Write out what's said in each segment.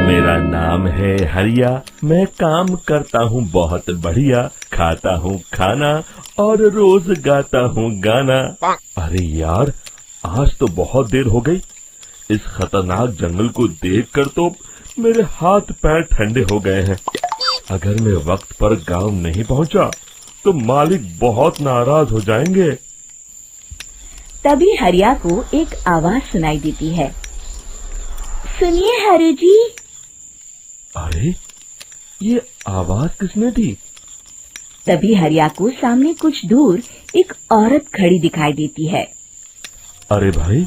मेरा नाम है हरिया, मैं काम करता हूँ बहुत बढ़िया, खाता हूँ खाना और रोज गाता हूँ गाना। अरे यार, आज तो बहुत देर हो गई। इस खतरनाक जंगल को देखकर तो मेरे हाथ पैर ठंडे हो गए हैं। अगर मैं वक्त पर गांव नहीं पहुंचा तो मालिक बहुत नाराज हो जाएंगे। तभी हरिया को एक आवाज सुनाई देती है। सुनिए हरु जी। अरे, ये आवाज किसने दी? तभी हरिया को सामने कुछ दूर एक औरत खड़ी दिखाई देती है। अरे भाई,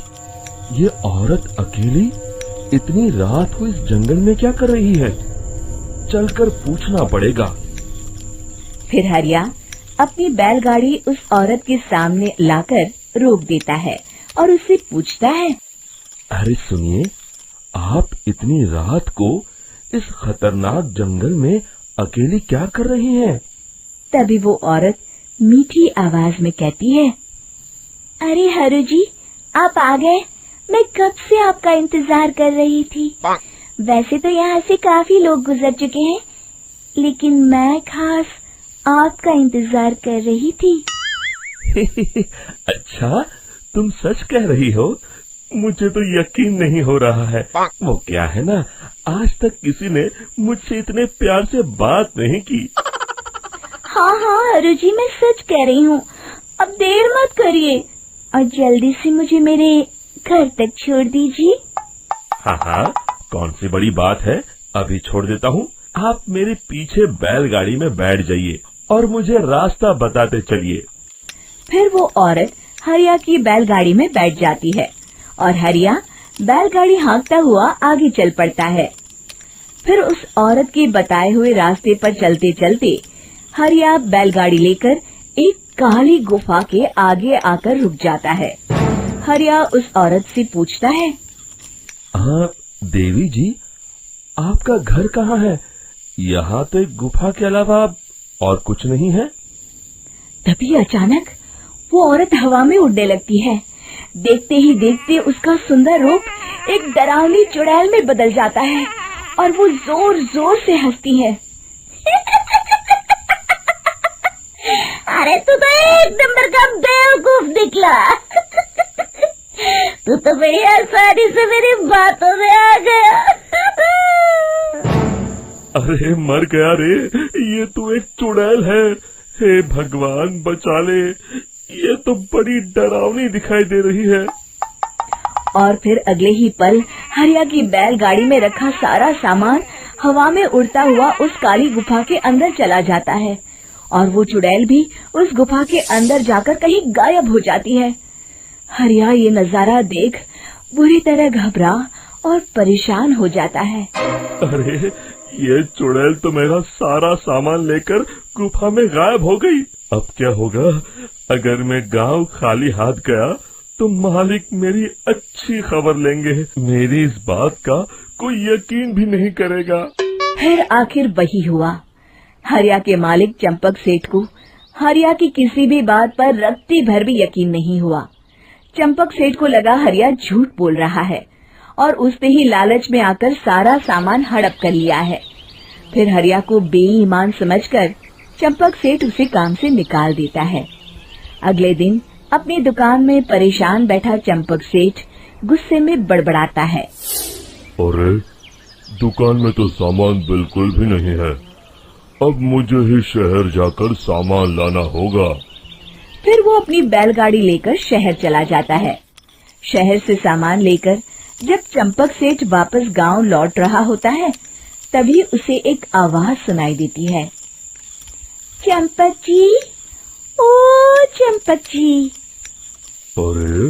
ये औरत अकेली इतनी रात को इस जंगल में क्या कर रही है? चलकर पूछना पड़ेगा। फिर हरिया अपनी बैलगाड़ी उस औरत के सामने लाकर रोक देता है और उससे पूछता है। अरे सुनिए, आप इतनी रात को इस खतरनाक जंगल में अकेली क्या कर रही हैं? तभी वो औरत मीठी आवाज में कहती है। अरे हरु जी, आप आ गए। मैं कब से आपका इंतजार कर रही थी। वैसे तो यहाँ से काफी लोग गुजर चुके हैं, लेकिन मैं खास आपका इंतजार कर रही थी। अच्छा, तुम सच कह रही हो? मुझे तो यकीन नहीं हो रहा है। वो क्या है ना, आज तक किसी ने मुझसे इतने प्यार से बात नहीं की। हाँ हाँ हरु जी, मैं सच कह रही हूँ। अब देर मत करिए और जल्दी से मुझे मेरे घर तक छोड़ दीजिए। हाँ हाँ, कौन सी बड़ी बात है, अभी छोड़ देता हूँ। आप मेरे पीछे बैलगाड़ी में बैठ जाइए और मुझे रास्ता बताते चलिए। फिर वो औरत हरिया की बैलगाड़ी में बैठ जाती है और हरिया बैलगाड़ी हाँकता हुआ आगे चल पड़ता है। फिर उस औरत के बताए हुए रास्ते पर चलते चलते हरिया बैलगाड़ी लेकर एक काली गुफा के आगे आकर रुक जाता है। हरिया उस औरत से पूछता है। हाँ देवी जी, आपका घर कहाँ है? यहाँ तो एक गुफा के अलावा और कुछ नहीं है। तभी अचानक वो औरत हवा में उड़ने लगती है। देखते ही देखते उसका सुंदर रूप एक डरावनी चुड़ैल में बदल जाता है और वो जोर जोर से हंसती है। अरे तू तो एक नंबर का बेवकूफ निकला। तू तो बड़ी आसानी से मेरी बातों में आ गया। अरे मर गया रे, ये तो एक चुड़ैल है। हे भगवान बचा ले, ये तो बड़ी डरावनी दिखाई दे रही है। और फिर अगले ही पल हरिया की बैलगाड़ी में रखा सारा सामान हवा में उड़ता हुआ उस काली गुफा के अंदर चला जाता है और वो चुड़ैल भी उस गुफा के अंदर जाकर कहीं गायब हो जाती है। हरिया ये नजारा देख बुरी तरह घबरा और परेशान हो जाता है। अरे, ये चुड़ैल तो मेरा सारा सामान लेकर गुफा में गायब हो गई। अब क्या होगा? अगर मैं गांव खाली हाथ गया तो मालिक मेरी अच्छी खबर लेंगे। मेरी इस बात का कोई यकीन भी नहीं करेगा। फिर आखिर वही हुआ। हरिया के मालिक चंपक सेठ को हरिया की किसी भी बात पर रत्ती भर भी यकीन नहीं हुआ। चंपक सेठ को लगा हरिया झूठ बोल रहा है और उसने ही लालच में आकर सारा सामान हड़प कर लिया है। फिर हरिया को बेईमान समझकर चंपक सेठ उसे काम से निकाल देता है। अगले दिन अपनी दुकान में परेशान बैठा चंपक सेठ गुस्से में बड़बड़ाता है। अरे, दुकान में तो सामान बिल्कुल भी नहीं है। अब मुझे ही शहर जाकर सामान लाना होगा। फिर वो अपनी बैलगाड़ी लेकर शहर चला जाता है। शहर से सामान लेकर जब चंपक सेठ वापस गांव लौट रहा होता है, तभी उसे एक आवाज सुनाई देती है। चंपक जी, ओ चंपक जी। अरे,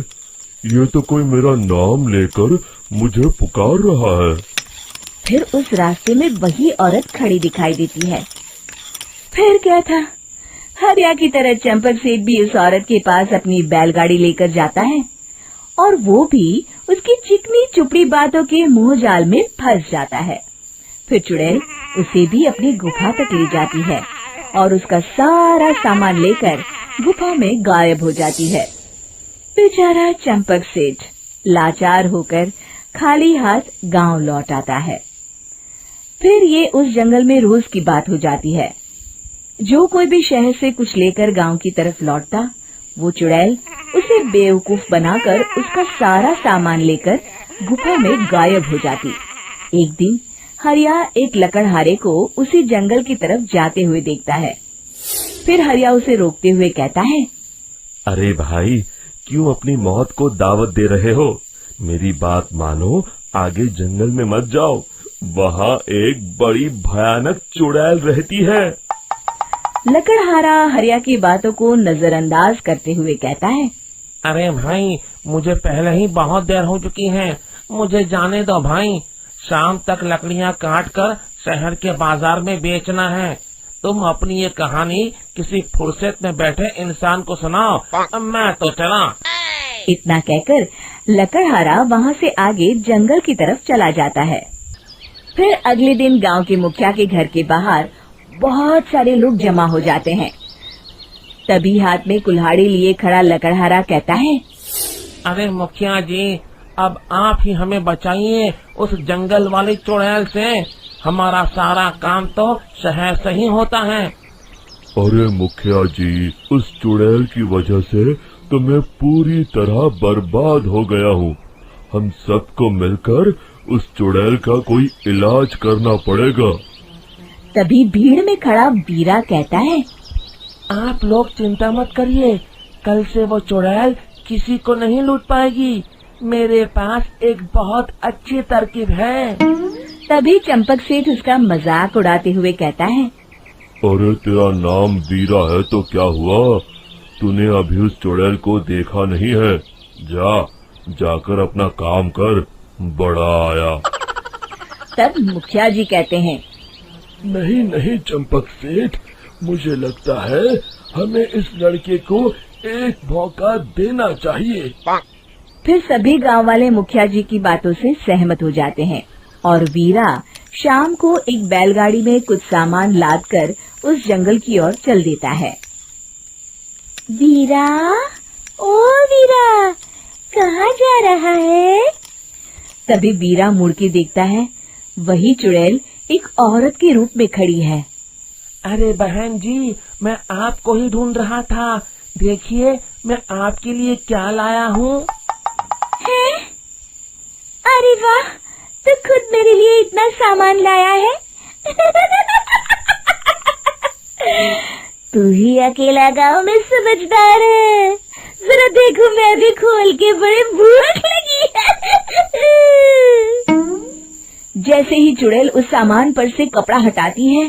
ये तो कोई मेरा नाम लेकर मुझे पुकार रहा है। फिर उस रास्ते में वही औरत खड़ी दिखाई देती है। फिर क्या था, हरिया की तरह चंपक सेठ भी उस औरत के पास अपनी बैलगाड़ी लेकर जाता है और वो भी उसकी चिकनी चुपड़ी बातों के मुंह जाल में फंस जाता है। फिर चुड़ैल उसे भी अपनी गुफा तक ले जाती है और उसका सारा सामान लेकर गुफा में गायब हो जाती है। बेचारा चंपक सेठ लाचार होकर खाली हाथ गांव लौट आता है। फिर ये उस जंगल में रोज की बात हो जाती है। जो कोई भी शहर से कुछ लेकर गांव की तरफ लौटता, वो चुड़ैल उसे बेवकूफ बनाकर उसका सारा सामान लेकर गुफा में गायब हो जाती। एक दिन हरिया एक लकड़हारे को उसी जंगल की तरफ जाते हुए देखता है। फिर हरिया उसे रोकते हुए कहता है, अरे भाई, क्यों अपनी मौत को दावत दे रहे हो? मेरी बात मानो, आगे जंगल में मत जाओ, वहाँ एक बड़ी भयानक चुड़ैल रहती है। लकड़हारा हरिया की बातों को नजरअंदाज करते हुए कहता है, अरे भाई, मुझे पहले ही बहुत देर हो चुकी है, मुझे जाने दो भाई। शाम तक लकड़ियाँ काट कर शहर के बाजार में बेचना है। तुम अपनी ये कहानी किसी फुर्सत में बैठे इंसान को सुनाओ, मैं तो चला। इतना कहकर लकड़हारा वहाँ से आगे जंगल की तरफ चला जाता है। फिर अगले दिन गांव के मुखिया के घर के बाहर बहुत सारे लोग जमा हो जाते हैं। तभी हाथ में कुल्हाड़ी लिए खड़ा लकड़हारा कहता है, अरे मुखिया जी, अब आप ही हमें बचाइए उस जंगल वाली चुड़ैल से। हमारा सारा काम तो शहर से ही होता है। अरे मुखिया जी, उस चुड़ैल की वजह से तो मैं पूरी तरह बर्बाद हो गया हूँ। हम सबको मिलकर उस चुड़ैल का कोई इलाज करना पड़ेगा। तभी भीड़ में खड़ा वीरा कहता है, आप लोग चिंता मत करिए, कल से वो चुड़ैल किसी को नहीं लूट पाएगी। मेरे पास एक बहुत अच्छी तरकीब है। तभी चंपक सेठ उसका मजाक उड़ाते हुए कहता है, अरे तेरा नाम वीरा है तो क्या हुआ? तूने अभी उस चुड़ैल को देखा नहीं है? जाकर अपना काम कर, बड़ा आया। तब मुखिया जी कहते हैं, नहीं चंपक सेठ, मुझे लगता है हमें इस लड़के को एक मौका देना चाहिए। फिर सभी गांव वाले मुखिया जी की बातों से सहमत हो जाते हैं और वीरा शाम को एक बैलगाड़ी में कुछ सामान लादकर उस जंगल की ओर चल देता है। वीरा, ओ वीरा, कहाँ जा रहा है? तभी वीरा मुड़ के देखता है, वही चुड़ैल एक औरत के रूप में खड़ी है। अरे बहन जी, मैं आपको ही ढूंढ रहा था। देखिए, मैं आपके लिए क्या लाया हूँ। अरे वाह, तू खुद मेरे लिए इतना सामान लाया है। तू ही अकेला गांव में समझदार है। जरा देखो, मैं भी खोल के, बड़े भूख लगी है। जैसे ही चुड़ैल उस सामान पर से कपड़ा हटाती है,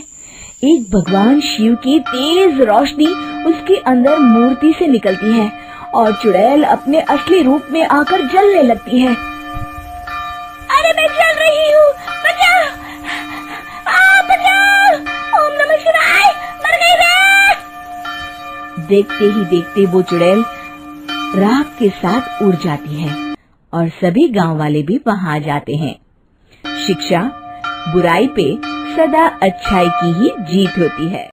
एक भगवान शिव की तेज रोशनी उसके अंदर मूर्ति से निकलती है और चुड़ैल अपने असली रूप में आकर जलने लगती है। अरे मैं जल रही हूँ, बचाओ! बचाओ! ओम नमः शिवाय, मर गई मैं! देखते ही देखते वो चुड़ैल राख के साथ उड़ जाती है और सभी गांव वाले भी वहां आ जाते हैं। शिक्षा बुराई पे सदा अच्छाई की ही जीत होती है।